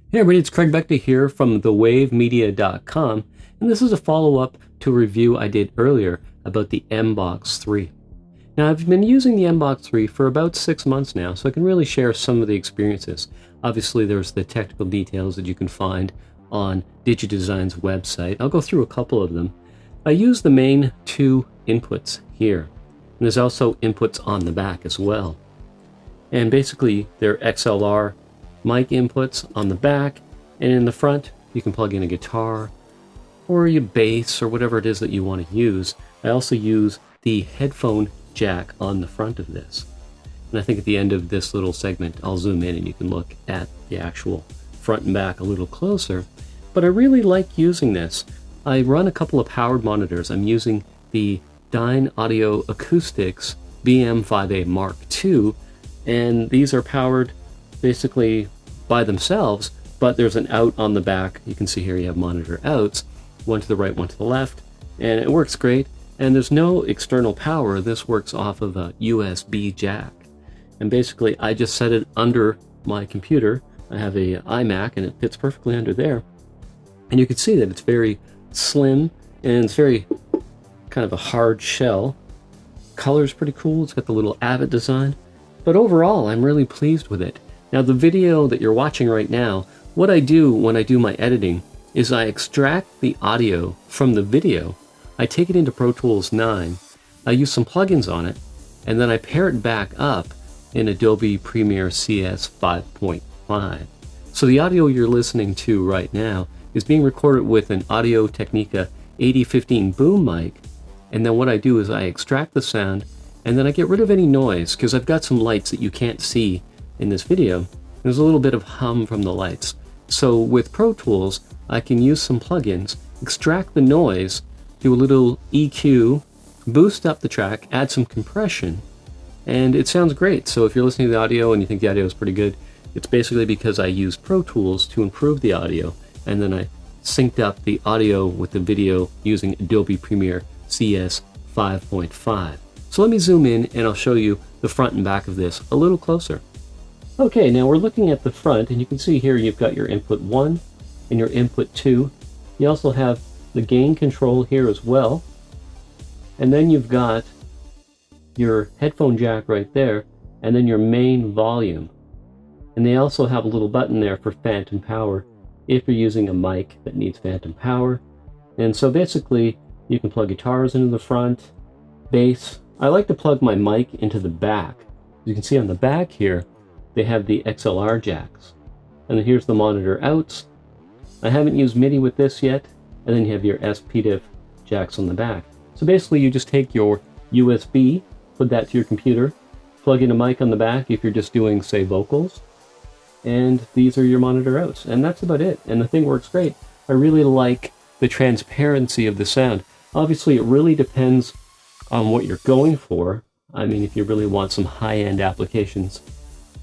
Hey everybody, it's Craig Beckta here from thewavemedia.com, and this is a follow-up to a review I did earlier about the Mbox 3. Now, I've been using the Mbox 3 for about 6 months now, so I can really share some of the experiences. Obviously, there's the technical details that you can find on Digidesign's website. I'll go through a couple of them. I use the main two inputs here, and there's also inputs on the back as well. And basically, they're XLR mic inputs on the back, and in the front you can plug in a guitar or your bass or whatever it is that you want to use. I also use the headphone jack on the front of this, and I think at the end of this little segment I'll zoom in and you can look at the actual front and back a little closer. But I really like using this. I run a couple of powered monitors. I'm using the Dyne Audio Acoustics BM5A Mark II, and these are powered basically by themselves, but there's an out on the back. You can see here you have monitor outs, one to the right, one to the left, and it works great. And there's no external power. This works off of a USB jack, and basically I just set it under my computer. I have a iMac and it fits perfectly under there, and you can see that it's very slim and it's very kind of a hard shell. Color's pretty cool. It's got the little Avid design, but overall I'm really pleased with it. Now, the video that you're watching right now, what I do when I do my editing is I extract the audio from the video, I take it into Pro Tools 9, I use some plugins on it, and then I pair it back up in Adobe Premiere CS 5.5. So the audio you're listening to right now is being recorded with an Audio Technica 8015 boom mic, and then what I do is I extract the sound, and then I get rid of any noise, because I've got some lights that you can't see in this video. There's a little bit of hum from the lights. So with Pro Tools, I can use some plugins, extract the noise, do a little EQ, boost up the track, add some compression, and it sounds great. So if you're listening to the audio and you think the audio is pretty good, it's basically because I used Pro Tools to improve the audio, and then I synced up the audio with the video using Adobe Premiere CS 5.5. So let me zoom in and I'll show you the front and back of this a little closer. Okay, now we're looking at the front, and you can see here you've got your input 1 and your input 2. You also have the gain control here as well. And then you've got your headphone jack right there, and then your main volume. And they also have a little button there for phantom power if you're using a mic that needs phantom power. And so basically you can plug guitars into the front, bass. I like to plug my mic into the back. You can see on the back here they have the XLR jacks, and then here's the monitor outs. I haven't used MIDI with this yet, and then you have your SPDIF jacks on the back. So basically you just take your USB, put that to your computer, plug in a mic on the back if you're just doing, say, vocals, and these are your monitor outs, and that's about it. And the thing works great. I really like the transparency of the sound. Obviously it really depends on what you're going for. I mean, if you really want some high-end applications,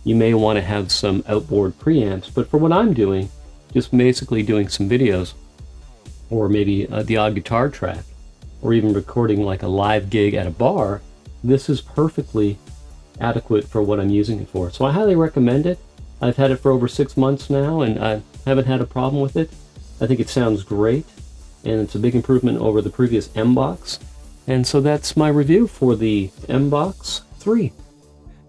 you may want to have some outboard preamps, but for what I'm doing, just basically doing some videos, or maybe the odd guitar track, or even recording like a live gig at a bar, this is perfectly adequate for what I'm using it for. So I highly recommend it. I've had it for over 6 months now, and I haven't had a problem with it. I think it sounds great, and it's a big improvement over the previous Mbox. And so that's my review for the Mbox 3.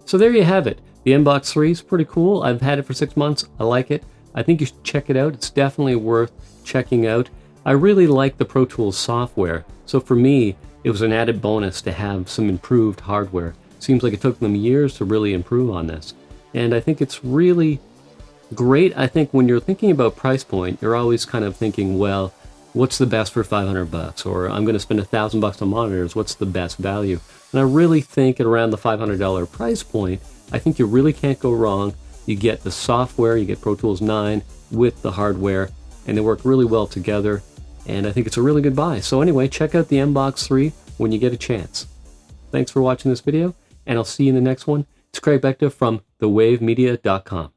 So there you have it. The Mbox 3 is pretty cool. I've had it for 6 months. I like it. I think you should check it out. It's definitely worth checking out. I really like the Pro Tools software. So for me, it was an added bonus to have some improved hardware. Seems like it took them years to really improve on this. And I think it's really great. I think when you're thinking about price point, you're always kind of thinking, well, what's the best for $500? Or I'm going to spend $1,000 on monitors. What's the best value? And I really think at around the $500 price point, I think you really can't go wrong. You get the software, you get Pro Tools 9 with the hardware, and they work really well together, and I think it's a really good buy. So anyway, check out the Mbox 3 when you get a chance. Thanks for watching this video, and I'll see you in the next one. It's Craig Beckta from thewavemedia.com.